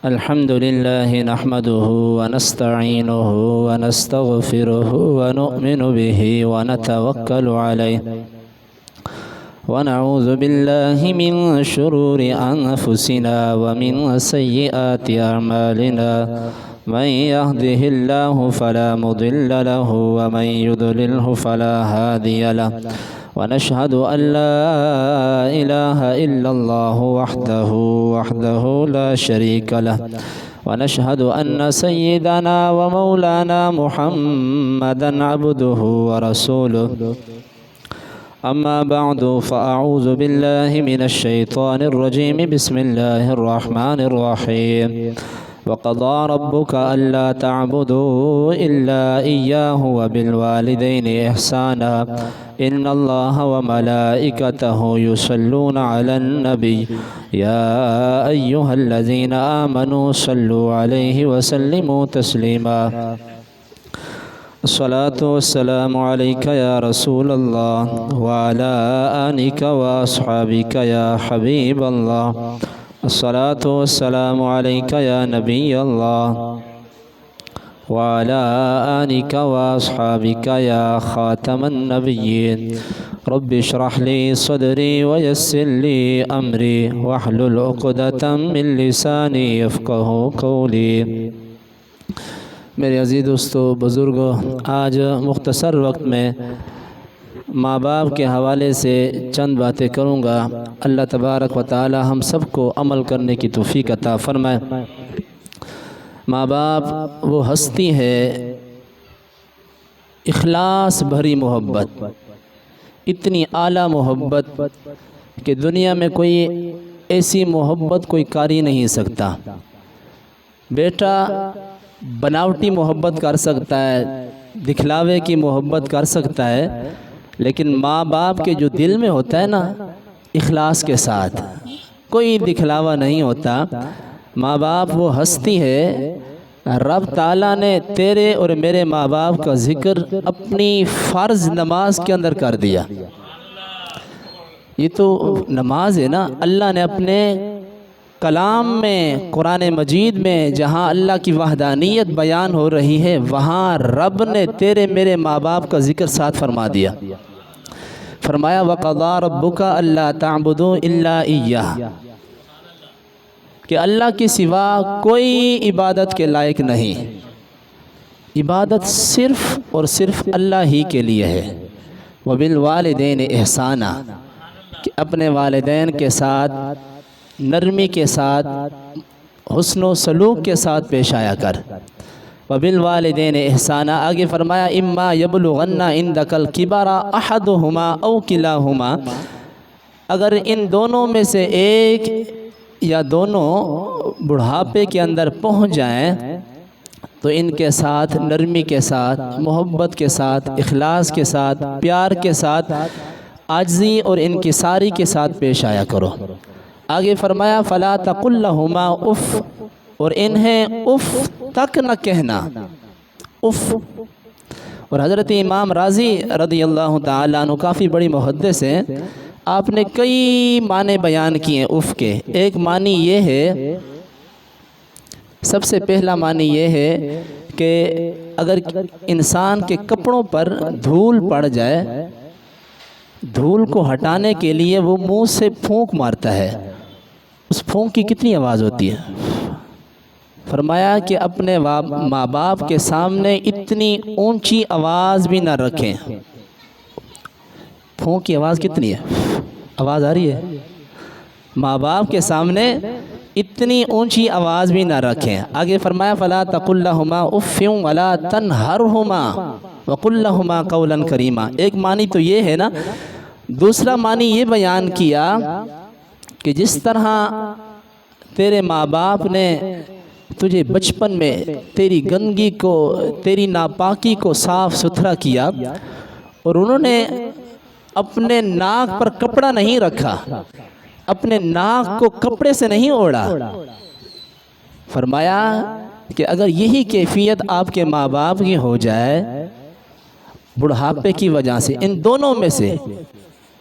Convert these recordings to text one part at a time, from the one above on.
الحمد لله نحمده ونستعينه ونستغفره ونؤمن به ونتوكل عليه ونعوذ بالله من شرور أنفسنا ومن سيئات أعمالنا من يهده الله فلا مضل له ومن يضلله فلا هادي له ونشهد أن لا إله إلا الله وحده لا شريك له ونشهد أن سيدنا ومولانا محمدا عبده ورسوله أما بعد فأعوذ بالله من الشيطان الرجيم بسم الله الرحمن الرحيم وقضى ربك ألا تعبدوا إلا إياه وبالوالدين إحسانا إن الله وملائكته يصلون على النبي يا أيها الذين آمنوا صلوا عليه وسلموا تسليما الصلاة والسلام عليك يا رسول الله وعلى آلك وأصحابك يا حبيب الله الصلاة والسلام عليك يا نبي الله وعلى آلك وأصحابك يا خاتم النبيين رب اشرح لي صدري ويسر لي أمري واحلل عقدة من لساني يفقهوا قولي میرے عزیز دوستو بزرگوں، آج مختصر وقت میں ماں باپ کے حوالے سے چند باتیں کروں گا۔ اللہ تبارک و تعالی ہم سب کو عمل کرنے کی توفیق عطا فرمائے۔ ماں باپ وہ ہستی ہے، اخلاص بھری محبت، اتنی اعلیٰ محبت کہ دنیا میں کوئی ایسی محبت کوئی کر ہی نہیں سکتا۔ بیٹا بناوٹی محبت کر سکتا ہے، دکھلاوے کی محبت کر سکتا ہے، لیکن ماں باپ کے جو دل میں ہوتا ہے نا، اخلاص کے ساتھ کوئی دکھلاوا نہیں ہوتا۔ ماں باپ وہ ہستی ہے، رب تعالیٰ نے تیرے اور میرے ماں باپ کا ذکر اپنی فرض نماز کے اندر کر دیا۔ یہ تو نماز ہے نا، اللہ نے اپنے کلام میں، قرآن مجید میں جہاں اللہ کی وحدانیت بیان ہو رہی ہے، وہاں رب نے تیرے میرے ماں باپ کا ذکر ساتھ فرما دیا۔ فرمایا وَقَضَىٰ رَبُّكَ أَلَّا تَعْبُدُوا إِلَّا إِيَّاهُ، کہ اللہ کے سوا کوئی عبادت کے لائق نہیں، عبادت صرف اور صرف اللہ ہی کے لیے ہے۔ وَبِالْوَالِدَيْنِ إِحْسَانًا، کہ اپنے والدین کے ساتھ نرمی کے ساتھ، حسن و سلوک کے ساتھ پیش آیا کر۔ وَبِالْوَالِدَيْنِ إِحْسَانًا، آگے فرمایا إِمَّا يَبْلُغَنَّ عِنْدَكَ الْكِبَرَ أَحَدُهُمَا أَوْ كِلَاهُمَا، اگر ان دونوں میں سے ایک یا دونوں بڑھاپے کے اندر پہنچ جائیں تو ان کے ساتھ نرمی کے ساتھ، محبت کے ساتھ، اخلاص کے ساتھ، پیار کے ساتھ، عاجزی اور انکساری کے ساتھ پیش آیا کرو۔ آگے فرمایا فَلَا تَقُلْ لَهُمَا اُف، اور انہیں اف تک نہ کہنا، اف۔ اور حضرت امام راضی رضی اللہ تعالیٰ عنہ کافی بڑی محدث ہیں، آپ نے کئی معنی بیان کیے اف کے۔ ایک معنی یہ ہے، سب سے پہلا معنی یہ ہے کہ اگر انسان کے کپڑوں پر دھول پڑ جائے، دھول کو ہٹانے کے لیے وہ منہ سے پھونک مارتا ہے، اس پھونک کی کتنی آواز ہوتی ہے؟ فرمایا کہ اپنے ماں باپ کے سامنے اتنی اونچی آواز بھی نہ رکھیں۔ پھونک کی آواز کتنی ہے؟ آواز آ رہی ہے؟ ماں باپ کے سامنے اتنی اونچی آواز بھی نہ رکھیں۔ آگے فرمایا فَلَا تَقُلْ لَهُمَا اُفٍّ وَلَا تَنْهَرْهُمَا وَقُلْ لَهُمَا قَوْلًا كَرِيمًا۔ ایک معنی تو یہ ہے نا۔ دوسرا معنی یہ بیان کیا کہ جس طرح تیرے ماں باپ نے تجھے بچپن میں تیری گندگی کو، تیری ناپاکی کو صاف ستھرا کیا، اور انہوں نے اپنے ناک پر کپڑا نہیں رکھا، اپنے ناک کو کپڑے سے نہیں اوڑھا۔ فرمایا کہ اگر یہی کیفیت آپ کے ماں باپ کی ہو جائے بڑھاپے کی وجہ سے، ان دونوں میں سے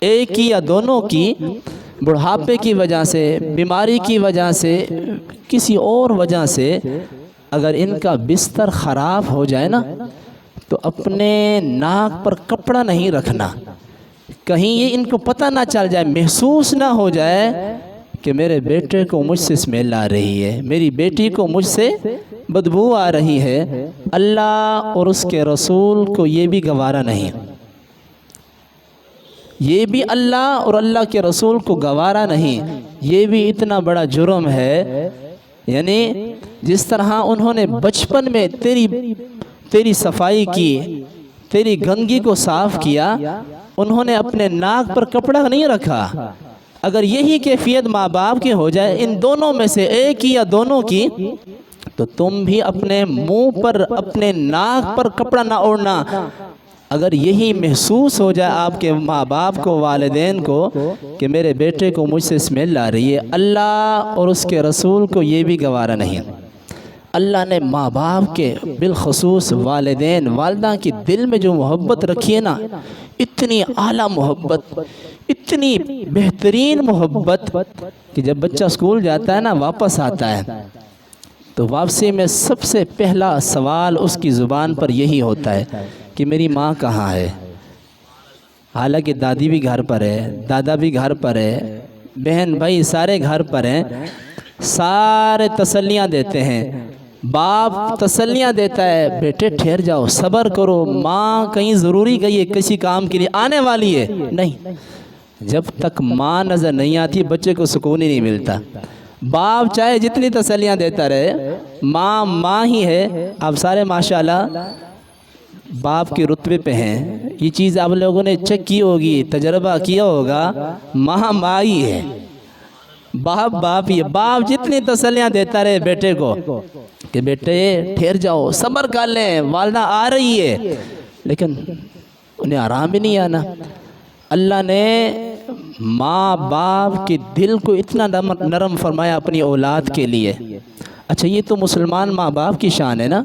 ایک کی یا دونوں کی، بڑھاپے کی وجہ سے، بیماری کی وجہ سے، کسی اور وجہ سے اگر ان کا بستر خراب ہو جائے نا تو اپنے ناک پر کپڑا نہیں رکھنا، کہیں یہ ان کو پتہ نہ چل جائے، محسوس نہ ہو جائے کہ میرے بیٹے کو مجھ سے اسمیل آ رہی ہے، میری بیٹی کو مجھ سے بدبو آ رہی ہے۔ اللہ اور اس کے رسول کو یہ بھی گوارا نہیں، یہ بھی اللہ اور اللہ کے رسول کو گوارا نہیں، یہ بھی اتنا بڑا جرم ہے۔ یعنی جس طرح انہوں نے بچپن میں تیری صفائی کی، تیری گندگی کو صاف کیا، انہوں نے اپنے ناک پر کپڑا نہیں رکھا۔ اگر یہی کیفیت ماں باپ کی ہو جائے، ان دونوں میں سے ایک کی یا دونوں کی، تو تم بھی اپنے منہ پر، اپنے ناک پر کپڑا نہ اوڑھنا۔ اگر یہی محسوس ہو جائے آپ کے ماں باپ کو، والدین کو، کہ میرے بیٹے کو مجھ سے اسمیل آ رہی ہے، اللہ اور اس کے رسول کو یہ بھی گوارا نہیں۔ اللہ نے ماں باپ کے، بالخصوص والدین والدہ کی دل میں جو محبت رکھی ہے نا، اتنی اعلیٰ محبت، اتنی بہترین محبت کہ جب بچہ اسکول جاتا ہے نا، واپس آتا ہے تو واپسی میں سب سے پہلا سوال اس کی زبان پر یہی ہوتا ہے کہ میری ماں کہاں ہے؟ حالانکہ دادی بھی گھر پر ہے، دادا بھی گھر پر ہے، بہن بھائی سارے گھر پر ہیں، سارے تسلیاں دیتے ہیں، باپ تسلیاں دیتا ہے، بیٹے ٹھہر جاؤ، صبر کرو، ماں کہیں ضروری گئی ہے، کسی کام کے لیے آنے والی ہے۔ نہیں، جب تک ماں نظر نہیں آتی بچے کو سکون ہی نہیں ملتا۔ باپ چاہے جتنی تسلیاں دیتا رہے، ماں ماں ہی ہے۔ آپ سارے ماشاءاللہ باپ کے رتبے پہ ہیں، یہ چیز آپ لوگوں نے چیک کی ہوگی، تجربہ کیا ہوگا، ماں ماں ہی ہے، باپ باپ ہی ہے۔ باپ جتنی تسلیاں دیتا رہے بیٹے کو کہ بیٹے ٹھہر جاؤ، صبر کر لیں، والدہ آ رہی ہے، لیکن انہیں آرام بھی نہیں آنا۔ اللہ نے ماں باپ کے دل کو اتنا نرم فرمایا اپنی اولاد کے لیے۔ اچھا، یہ تو مسلمان ماں باپ کی شان ہے نا،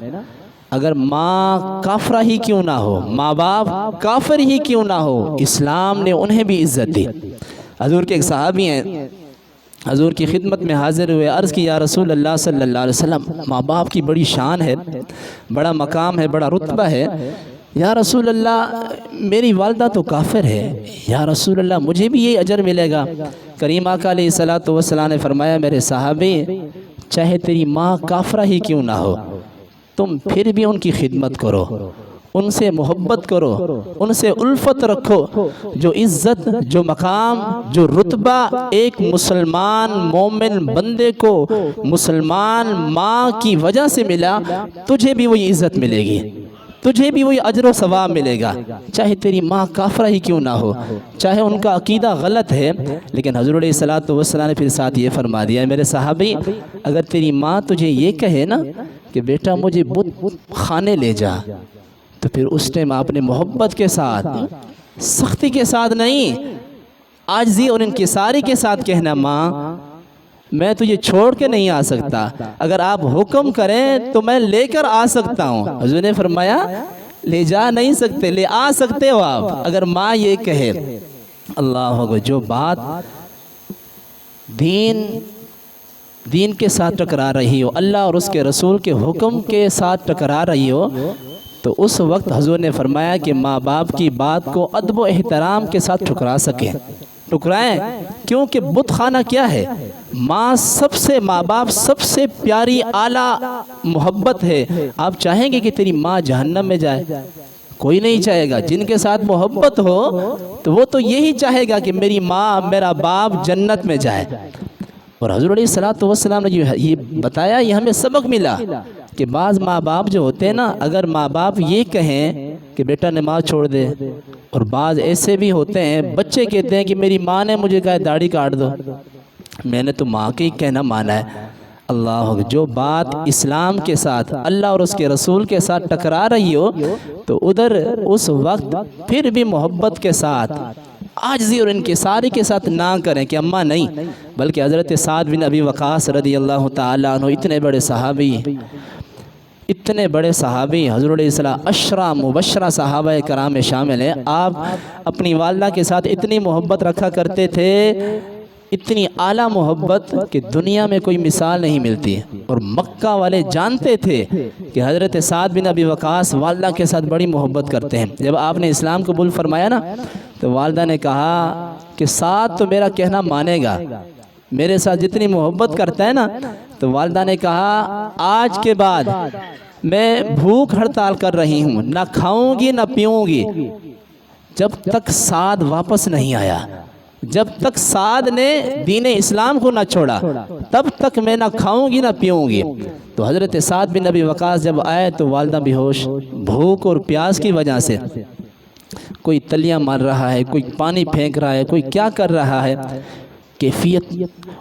اگر ماں کافرہ ہی کیوں نہ ہو، ماں باپ کافر ہی کیوں نہ ہو، اسلام نے انہیں بھی عزت دی۔ حضور کے ایک صحابی ہیں، حضور کی خدمت میں حاضر ہوئے، عرض کی یا رسول اللہ صلی اللہ علیہ وسلم، ماں باپ کی بڑی شان ہے، بڑا مقام ہے، بڑا رتبہ ہے، یا رسول اللہ میری والدہ تو کافر ہے، یا رسول اللہ مجھے بھی یہ اجر ملے گا؟ کریم آقا علیہ الصلوۃ والسلام نے فرمایا میرے صحابی، چاہے تیری ماں کافرہ ہی کیوں نہ ہو، تم پھر بھی ان کی خدمت کرو، ان سے محبت کرو، ان سے الفت رکھو۔ جو عزت، جو مقام، جو رتبہ ایک مسلمان مومن بندے کو مسلمان ماں کی وجہ سے ملا، تجھے بھی وہی عزت ملے گی، تجھے بھی وہی اجر و ثواب ملے گا، چاہے تیری ماں کافرہ ہی کیوں نہ ہو، چاہے ان کا عقیدہ غلط ہے۔ لیکن حضور علیہ الصلوۃ والسلام نے پھر ساتھ یہ فرما دیا میرے صحابی، اگر تیری ماں تجھے یہ کہے نا کہ بیٹا مجھے بت خانے لے جا، تو پھر اس ٹائم آپ نے محبت کے ساتھ، سختی کے ساتھ نہیں، عاجزی اور انکساری کے ساتھ کہنا، ماں میں تجھے چھوڑ کے نہیں آ سکتا، اگر آپ حکم کریں تو میں لے کر آ سکتا ہوں۔ حضور نے فرمایا لے جا نہیں سکتے، لے آ سکتے ہو آپ، اگر ماں یہ کہے۔ اللہ اکبر، جو بات دین کے ساتھ ٹکرا رہی ہو، اللہ اور اس کے رسول کے حکم کے ساتھ ٹکرا رہی ہو، تو اس وقت حضور نے فرمایا کہ ماں باپ کی بات کو ادب و احترام کے ساتھ ٹھکرا سکیں، ٹکرائیں، کیونکہ بت خانہ کیا ہے؟ ماں باپ سب سے پیاری اعلیٰ محبت ہے۔ آپ چاہیں گے کہ تیری ماں جہنم میں جائے؟ کوئی نہیں چاہے گا۔ جن کے ساتھ محبت ہو تو وہ تو یہی چاہے گا کہ میری ماں، میرا باپ جنت میں جائے۔ اور حضور علیہ الصلوۃ والسلام نے یہ بتایا، یہ ہمیں سبق ملا کہ بعض ماں باپ جو ہوتے ہیں نا، اگر ماں باپ یہ کہیں کہ بیٹا نماز چھوڑ دے، اور بعض ایسے بھی ہوتے ہیں بچے کہتے ہیں کہ میری ماں نے مجھے کہا داڑھی کاٹ دو، میں نے تو ماں کے ہی کہنا مانا ہے۔ اللہ، جو بات اسلام کے ساتھ، اللہ اور اس کے رسول کے ساتھ ٹکرا رہی ہو، تو ادھر اس وقت پھر بھی محبت کے ساتھ، عاجزی اور انکساری کے ساتھ نہ کریں کہ اماں نہیں، بلکہ حضرت سعد بن ابی وقاص رضی اللہ تعالیٰ عنہ، اتنے بڑے صحابی، حضور علیہ السلام 10 مبشرہ صحابہ کرام میں شامل ہیں۔ آپ اپنی والدہ کے ساتھ اتنی محبت رکھا کرتے تھے اتنی اعلیٰ محبت کہ دنیا میں کوئی مثال نہیں ملتی. اور مکہ والے جانتے تھے کہ حضرت سعد بن ابی وقاص والدہ کے ساتھ بڑی محبت کرتے ہیں. جب آپ نے اسلام قبول فرمایا نا تو والدہ نے کہا کہ سعد تو میرا کہنا مانے گا، میرے ساتھ جتنی محبت کرتا ہے نا. تو والدہ نے کہا آج کے بعد میں بھوک ہڑتال کر رہی ہوں، نہ کھاؤں گی نہ پیوں گی جب تک سعد واپس نہیں آیا. جب تک سعد نے دین اسلام کو نہ چھوڑا تب تک میں نہ کھاؤں گی نہ پیوں گی. تو حضرت سعد بن ابی وقاص جب آئے تو والدہ بے ہوش، بھوک اور پیاس کی وجہ سے. کوئی تلیاں مار رہا ہے، کوئی پانی پھینک رہا ہے، کوئی کیا کر رہا ہے، کیفیت.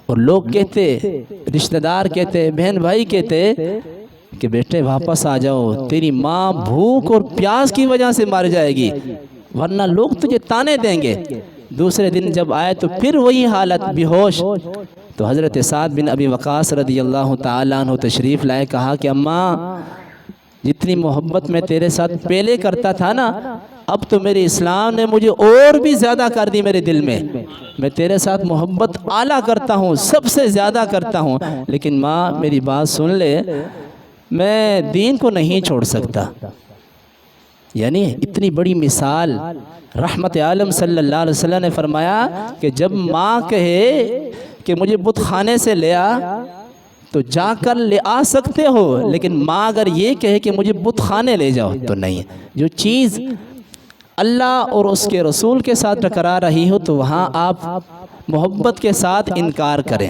اور لوگ کہتے، رشتہ دار کہتے، بہن بھائی کہتے کہ بیٹے واپس آ جاؤ، تیری ماں بھوک اور پیاس کی وجہ سے مر جائے گی ورنہ لوگ تجھے تانے دیں گے. دوسرے دن جب آئے تو پھر وہی حالت، بے ہوش. تو حضرت سعد بن ابی وقاص رضی اللہ تعالیٰ عنہ تشریف لائے، کہا کہ اماں جتنی محبت میں تیرے ساتھ پہلے کرتا تھا نا، اب تو میرے اسلام نے مجھے اور بھی زیادہ کر دی میرے دل میں. میں تیرے ساتھ محبت اعلیٰ کرتا ہوں، سب سے زیادہ کرتا ہوں، لیکن ماں میری بات سن لے، میں دین کو نہیں چھوڑ سکتا. یعنی اتنی بڑی مثال رحمت عالم صلی اللہ علیہ وسلم نے فرمایا کہ جب ماں کہے کہ مجھے بت خانے سے لے آ تو جا کر لے آ سکتے ہو، لیکن ماں اگر یہ کہے کہ مجھے بت خانے لے جاؤ تو نہیں. جو چیز اللہ اور اس کے رسول کے ساتھ ٹکرا رہی ہو تو وہاں آپ محبت کے ساتھ انکار کریں.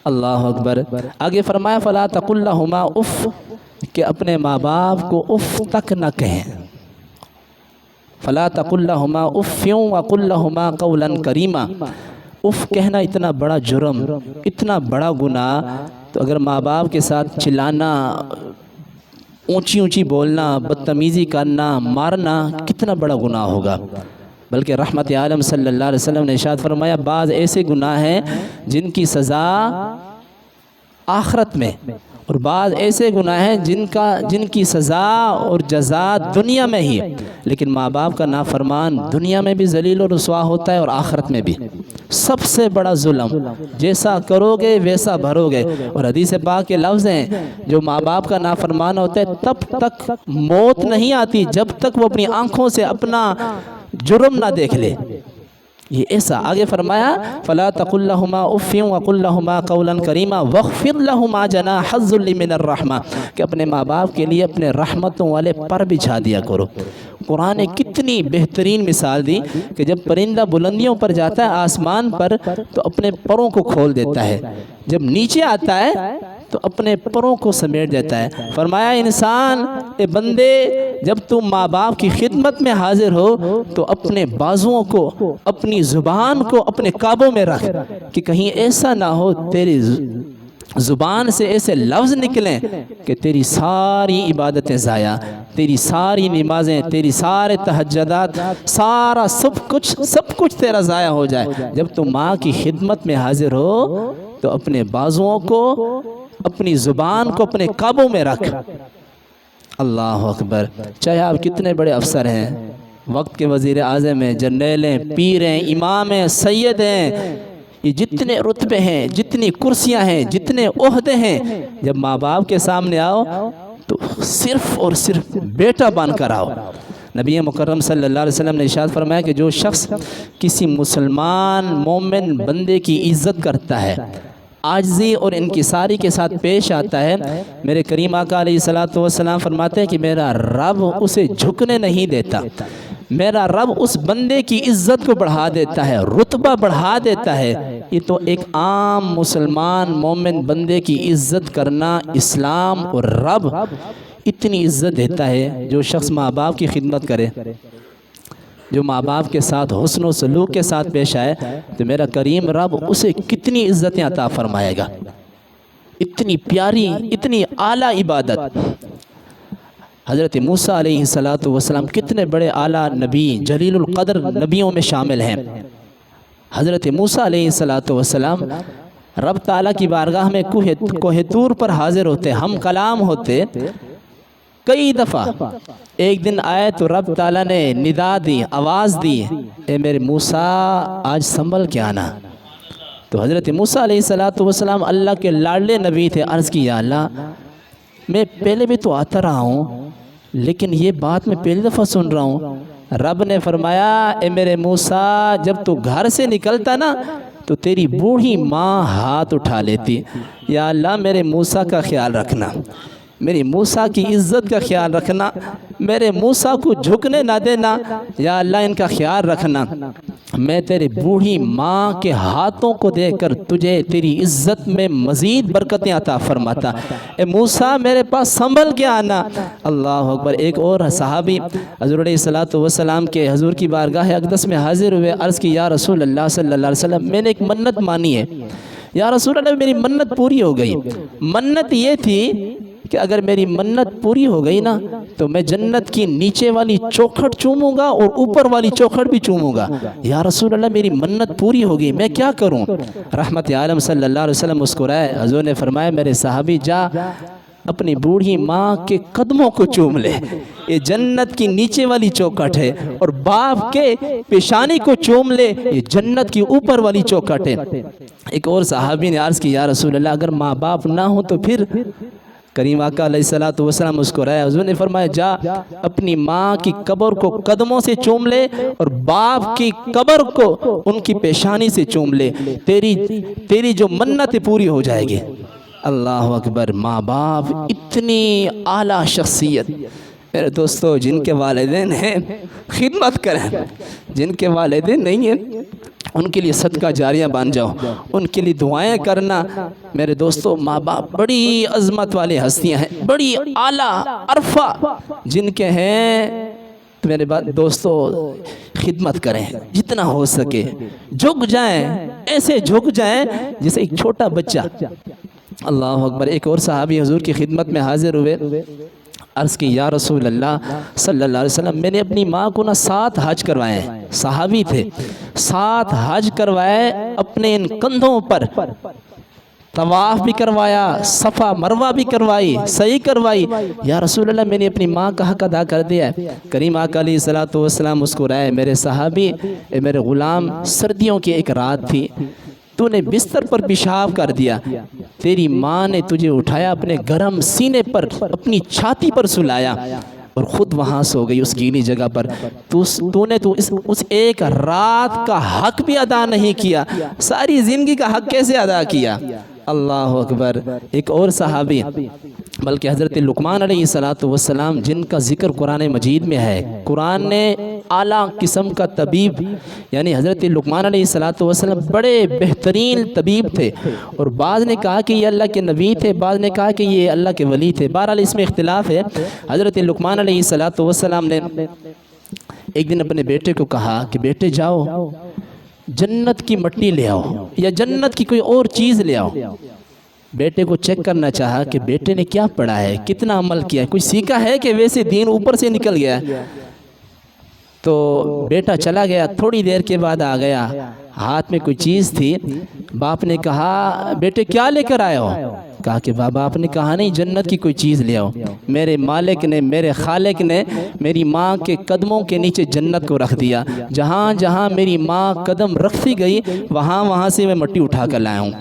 اللہ اکبر. آگے فرمایا فلا تقل لہما اف، کہ اپنے ماں باپ کو اف تک نہ کہیں. فلا تقل لہما اف وقل لہما قولا کریما. اف کہنا اتنا بڑا جرم، اتنا بڑا گناہ. تو اگر ماں باپ کے ساتھ چلانا، اونچی اونچی بولنا، بدتمیزی کرنا، مارنا کتنا بڑا گناہ ہوگا. بلکہ رحمت عالم صلی اللہ علیہ وسلم نے ارشاد فرمایا بعض ایسے گناہ ہیں جن کی سزا آخرت میں، اور بعض ایسے گناہ ہیں جن کی سزا اور جزا دنیا میں ہی. لیکن ماں باپ کا نافرمان دنیا میں بھی ذلیل و رسوا ہوتا ہے اور آخرت میں بھی. سب سے بڑا ظلم، جیسا کرو گے ویسا بھرو گے. اور حدیث پاک کے لفظ ہیں جو ماں باپ کا نافرمان ہوتا ہے تب تک موت نہیں آتی جب تک وہ اپنی آنکھوں سے اپنا جرم نہ دیکھ لے. یہ ایسا. آگے فرمایا فلا تقل لهما اف وقل لهما قولا کریما واخفض لهما جناح الذل من الرحمہ، کہ اپنے ماں باپ کے لیے اپنے رحمتوں والے پر بچھا دیا کرو. قرآن نے کتنی بہترین مثال دی کہ جب پرندہ بلندیوں پر جاتا ہے آسمان پر تو اپنے پروں کو کھول دیتا ہے، جب نیچے آتا ہے تو اپنے پروں کو سمیٹ دیتا ہے. فرمایا انسان اے بندے جب تم ماں باپ کی خدمت میں حاضر ہو تو اپنے بازوؤں کو، اپنی زبان کو اپنے قابو میں رکھ کہ کہیں ایسا نہ ہو تیری زبان سے ایسے لفظ نکلیں کہ تیری ساری عبادتیں ضائع، تیری ساری نمازیں، تیری سارے تہجدات، سارا سب کچھ تیرا ضائع ہو جائے. جب تم ماں کی خدمت میں حاضر ہو تو اپنے بازوؤں کو، اپنی زبان کو اپنے قابو میں رکھ. اللہ اکبر. چاہے آپ کتنے بڑے افسر ہیں، وقت کے وزیر اعظم ہیں، جرنیل ہیں، پیر ہیں، امام ہیں، سید ہیں، یہ جتنے رتبے ہیں، جتنی کرسیاں ہیں، جتنے عہدے ہیں، جب ماں باپ کے سامنے آؤ تو صرف اور صرف بیٹا بن کر آؤ. نبی مکرم صلی اللہ علیہ وسلم نے ارشاد فرمایا کہ جو شخص کسی مسلمان مومن بندے کی عزت کرتا ہے، عاجزی اور انکساری کے ساتھ پیش آتا ہے، میرے کریم آقا علیہ الصلوۃ والسلام فرماتے ہیں کہ میرا رب اسے جھکنے نہیں دیتا. میرا رب اس بندے کی عزت کو بڑھا دیتا ہے، رتبہ بڑھا دیتا ہے. یہ تو ایک عام مسلمان مومن بندے کی عزت کرنا اسلام اور رب اتنی عزت دیتا ہے. جو شخص ماں باپ کی خدمت کرے، جو ماں باپ کے ساتھ حسن و سلوک کے ساتھ پیش آئے تو میرا کریم رب اسے کتنی عزتیں عطا فرمائے گا. اتنی پیاری، اتنی اعلیٰ عبادت. حضرت موسیٰ علیہ السلام کتنے بڑے اعلیٰ نبی، جلیل القدر نبیوں میں شامل ہیں. حضرت موسیٰ علیہ السلام رب تعالیٰ کی بارگاہ میں کوہ طور پر حاضر ہوتے، ہم کلام ہوتے. کئی دفعہ ایک دن آئے تو رب تعالیٰ نے ندا دی، آواز دی، اے میرے موسیٰ آج سنبھل کے آنا، تو حضرت موسیٰ علیہ السلام اللہ کے لاڈلے نبی تھے. عرض کی یا اللہ میں پہلے بھی تو آتا رہا ہوں لیکن یہ بات میں پہلی دفعہ سن رہا ہوں. رب نے فرمایا اے میرے موسیٰ جب تو گھر سے نکلتا نا تو تیری بوڑھی ماں ہاتھ اٹھا لیتی. یا اللہ میرے موسیٰ کا خیال رکھنا, میری موسیٰ کی عزت کا خیال رکھنا, میرے موسیٰ کو جھکنے نہ دینا. یا اللہ ان کا خیال رکھنا. میں تیرے بوڑھی ماں کے ہاتھوں کو دیکھ کر تجھے تیری عزت میں مزید برکتیں عطا فرماتا. اے موسیٰ میرے پاس سنبھل کے آنا. اللہ اکبر. ایک اور صحابی حضور علیہ السلام کے حضور کی بارگاہ اقدس میں حاضر ہوئے. عرض کی یا رسول اللہ صلی اللہ علیہ وسلم میں نے ایک منت مانی ہے. یا رسول اللہ میری منت پوری ہو گئی. منت یہ تھی کہ اگر میری منت پوری ہو گئی نا تو میں جنت کی نیچے والی چوکھٹ چوموں گا اور اوپر والی چوکھٹ بھی چوموں گا. یا رسول اللہ میری منت پوری ہو گئی, میں کیا کروں؟ رحمت عالم صلی اللہ علیہ وسلم مسکرائے. حضور نے فرمایا میرے صحابی جا اپنی بوڑھی ماں کے قدموں کو چوم لے, یہ جنت کی نیچے والی چوکھٹ ہے, اور باپ کے پیشانی کو چوم لے, یہ جنت کی اوپر والی چوکھٹ ہے. ایک اور صحابی نے عرض کی یا رسول اللہ اگر ماں باپ نہ ہوں تو پھر؟ کریم آقا علیہ السلام مسکرائے. حضور نے فرمایا جا اپنی ماں کی قبر کو قدموں سے چوم لے اور باپ کی قبر کو ان کی پیشانی سے چوم لے, تیری جو منت پوری ہو جائے گی. اللہ اکبر. ماں باپ اتنی اعلیٰ شخصیت. میرے دوستو جن کے والدین ہیں خدمت کریں, جن کے والدین نہیں ہیں ان کے لیے صدقہ جاریہ بن جاؤ, ان کے لیے دعائیں کرنا. میرے دوستو ماں باپ بڑی عظمت والے ہستیاں ہیں, بڑی اعلیٰ عرفہ جن کے ہیں. تو میرے دوستو خدمت کریں جتنا ہو سکے, جھک جائیں, ایسے جھک جائیں جیسے ایک چھوٹا بچہ. اللہ اکبر. ایک اور صحابی حضور کی خدمت میں حاضر ہوئے. عرض کی یا رسول اللہ صلی اللہ علیہ وسلم میں نے اپنی ماں کو 7 حج کروائے. صحابی تھے, 7 حج کروائے اپنے ان کندھوں پر. طواف بھی کروایا, صفا مروہ بھی کروائی, صحیح کروائی. یا رسول اللہ میں نے اپنی ماں کا حق ادا کر دیا ہے. کریم آقا علیہ السلام مسکرائے. میرے صحابی میرے غلام سردیوں کی ایک رات تھی, تو نے بستر پر پیشاب کر دیا, تیری ماں نے تجھے اٹھایا اپنے گرم سینے پر اپنی چھاتی پر سلایا اور خود وہاں سو گئی اس گیلی جگہ پر. تو نے اس ایک رات کا حق بھی ادا نہیں کیا, ساری زندگی کا حق کیسے ادا کیا؟ اللہ اکبر. ایک اور صحابی بلکہ حضرت لقمان علیہ السلام جن کا ذکر قرآن مجید میں ہے. قرآن نے اعلیٰ قسم کا طبیب یعنی حضرت لقمان علیہ السلام بڑے بہترین طبیب تھے, اور بعض نے کہا کہ یہ اللہ کے نبی تھے, بعض نے کہا کہ یہ اللہ کے ولی تھے. بہرحال اس میں اختلاف ہے. حضرت لقمان علیہ السلام نے ایک دن اپنے بیٹے کو کہا کہ بیٹے جاؤ جنت کی مٹی لے آؤ یا جنت کی کوئی اور چیز لے آؤ. بیٹے کو چیک کرنا چاہا کہ بیٹے نے کیا پڑھا ہے, کتنا عمل کیا ہے, کوئی سیکھا ہے کہ ویسے دین اوپر سے نکل گیا. تو بیٹا چلا گیا, تھوڑی دیر کے بعد آ گیا, ہاتھ میں کوئی چیز تھی. باپ نے کہا بیٹے کیا لے کر آئے ہو؟ کہا کہ بابا آپ نے کہا نہیں جنت کی کوئی چیز لے آؤ. میرے مالک نے, میرے خالق نے میری ماں کے قدموں کے نیچے جنت کو رکھ دیا. جہاں جہاں میری ماں قدم رکھتی گئی وہاں سے میں مٹی اٹھا کر لایا ہوں.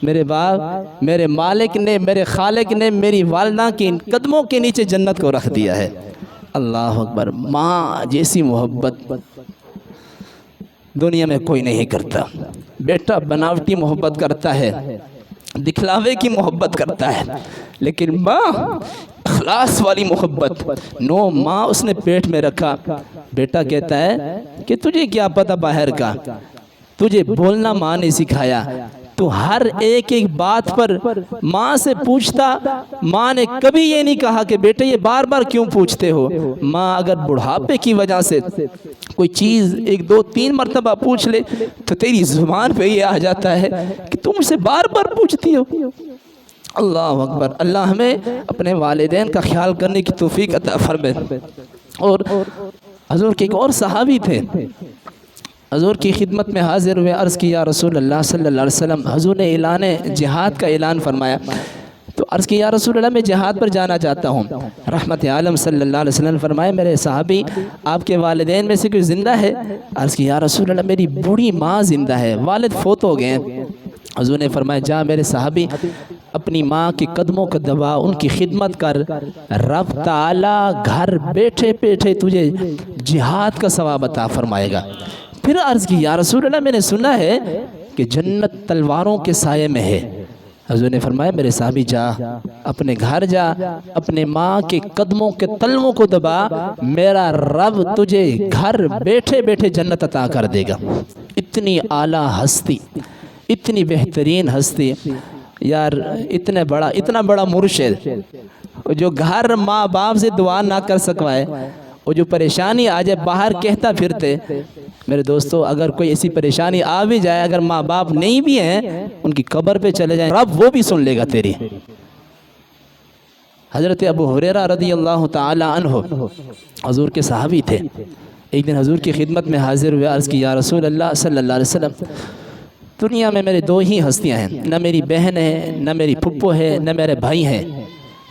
میرے باپ, میرے مالک نے, میرے خالق نے میری والدہ کے قدموں کے نیچے جنت کو رکھ دیا ہے. اللہ اکبر. ماں جیسی محبت دنیا میں کوئی نہیں کرتا. بیٹا بناوٹی محبت کرتا ہے, دکھلاوے کی محبت کرتا ہے, لیکن ماں اخلاص والی محبت. ماں اس نے پیٹ میں رکھا. بیٹا کہتا ہے کہ تجھے کیا پتہ باہر کا, تجھے بولنا ماں نے سکھایا. تو ہر ایک بات پر ماں سے پوچھتا. ماں نے کبھی یہ نہیں کہا کہ بیٹے یہ بار بار کیوں پوچھتے ہو. ماں اگر بڑھاپے کی وجہ سے کوئی چیز 1 2 3 مرتبہ پوچھ لے تو تیری زبان پہ یہ آ جاتا ہے کہ تم سے بار بار پوچھتی ہو. اللہ اکبر. اللہ ہمیں اپنے والدین کا خیال کرنے کی توفیق عطا فرمائے. اور حضور کے ایک اور صحابی تھے, حضور کی خدمت میں حاضر ہوئے. عرض کی یا رسول اللہ صلی اللہ علیہ وسلم حضور نے جہاد کا اعلان فرمایا. تو عرض کی یا رسول اللہ میں جہاد پر جانا چاہتا ہوں۔ رحمت عالم صلی اللہ علیہ وسلم فرمائے میرے صحابی آپ کے والدین میں سے کوئی زندہ ہے؟ عرض کی یا رسول اللہ میری بوڑھی ماں زندہ ہے، والد فوت ہو گئے ہیں۔ حضور نے فرمایا جا میرے صحابی اپنی ماں کے قدموں کو دبا، ان کی خدمت کر، رب تعالیٰ گھر بیٹھے بیٹھے تجھے جہاد کا ثواب عطا فرمائے گا۔ پھر عرض کی یا رسول اللہ میں نے سنا ہے کہ جنت تلواروں کے سائے میں ہے۔ حضور نے فرمایا میرے صحابی جا اپنے گھر جا، اپنے ماں کے قدموں کے تلووں کو دبا، میرا رب تجھے گھر بیٹھے بیٹھے جنت عطا کر دے گا۔ اتنی اعلیٰ ہستی، اتنی بہترین ہستی یار، اتنا بڑا مرشد جو گھر ماں باپ سے دعا نہ کر سکوائے، اور جو پریشانی آ جائے باہر کہتا پھرتے۔ میرے دوستو اگر کوئی ایسی پریشانی آ بھی جائے، اگر ماں باپ نہیں بھی ہیں ان کی قبر پہ چلے جائیں، رب وہ بھی سن لے گا تیری۔ حضرت ابو ہریرہ رضی اللہ تعالی عنہ حضور کے صحابی تھے، ایک دن حضور کی خدمت میں حاضر ہوئے، عرض کی یا رسول اللہ صلی اللہ علیہ وسلم دنیا میں میرے دو ہی ہستیاں ہیں، نہ میری بہن ہے، نہ میری پھپھو ہے، نہ میرے بھائی ہیں۔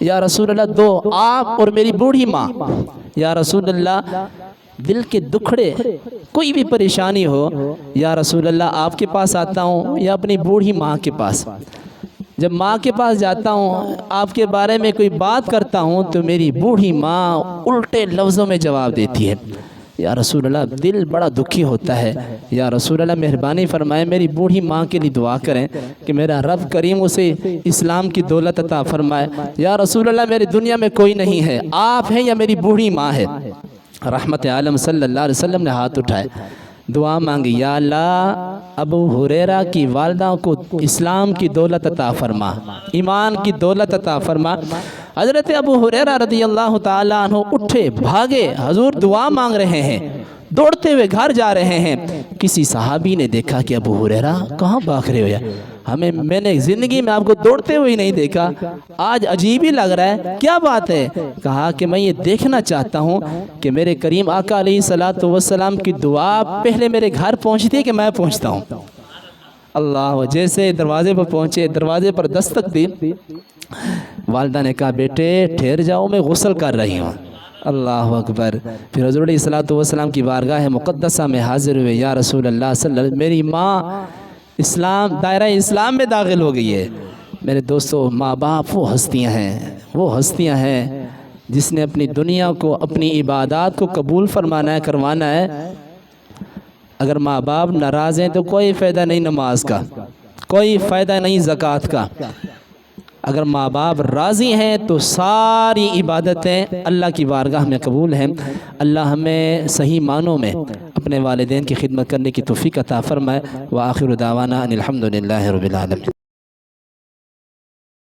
یا رسول اللہ دو، آپ اور میری بوڑھی ماں۔ یا رسول اللہ دل کے دکھڑے، کوئی بھی پریشانی ہو یا رسول اللہ آپ کے پاس آتا ہوں یا اپنی بوڑھی ماں کے پاس۔ جب ماں کے پاس جاتا ہوں آپ کے بارے میں کوئی بات کرتا ہوں تو میری بوڑھی ماں الٹے لفظوں میں جواب دیتی ہے۔ یا رسول اللہ دل بڑا دکھی ہوتا ہے، یا رسول اللہ مہربانی فرمائے میری بوڑھی ماں کے لیے دعا کریں کہ میرا رب کریم اسے اسلام کی دولت عطا فرمائے۔ یا رسول اللہ میری دنیا میں کوئی نہیں ہے، آپ ہیں یا میری بوڑھی ماں ہے۔ رحمت عالم صلی اللہ علیہ وسلم نے ہاتھ اٹھائے، دعا مانگی، یا اللہ ابو ہریرہ کی والدہ کو اسلام کی دولت عطا فرما، ایمان کی دولت عطا فرما۔ حضرت ابو ہریرہ رضی اللہ تعالیٰ عنہ اٹھے بھاگے، حضور دعا مانگ رہے ہیں، دوڑتے ہوئے گھر جا رہے ہیں۔ کسی صحابی نے دیکھا کہ ابو ہریرہ کہاں بھاگ رہے ہو یا میں نے زندگی میں آپ کو دوڑتے ہوئے نہیں دیکھا، آج عجیب ہی لگ رہا ہے، کیا بات ہے؟ کہا کہ میں یہ دیکھنا چاہتا ہوں کہ میرے کریم آقا علیہ الصلوۃ والسلام کی دعا پہلے میرے گھر پہنچتی ہے کہ میں پہنچتا ہوں۔ اللہ، جیسے دروازے پر پہنچے، دروازے پر دستک دی، والدہ نے کہا بیٹے ٹھہر جاؤ میں غسل کر رہی ہوں۔ اللہ اکبر۔ پھر حضور علیہ الصلوۃ والسلام کی بارگاہ مقدسہ میں حاضر ہوئے، یا رسول اللہ صلی اللہ علیہ وسلم میری ماں دائرہ اسلام میں داخل ہو گئی ہے۔ میرے دوستو ماں باپ وہ ہستیاں ہیں جس نے اپنی دنیا کو، اپنی عبادات کو قبول فرمانا ہے، کروانا ہے۔ اگر ماں باپ ناراض ہیں تو کوئی فائدہ نہیں نماز کا، کوئی فائدہ نہیں زکوٰۃ کا۔ اگر ماں باپ راضی ہیں تو ساری عبادتیں اللہ کی بارگاہ میں قبول ہیں۔ اللہ ہمیں صحیح معنوں میں اپنے والدین کی خدمت کرنے کی توفیق عطا فرمائے۔ وآخر دعوانا ان الحمد للہ رب العالمین۔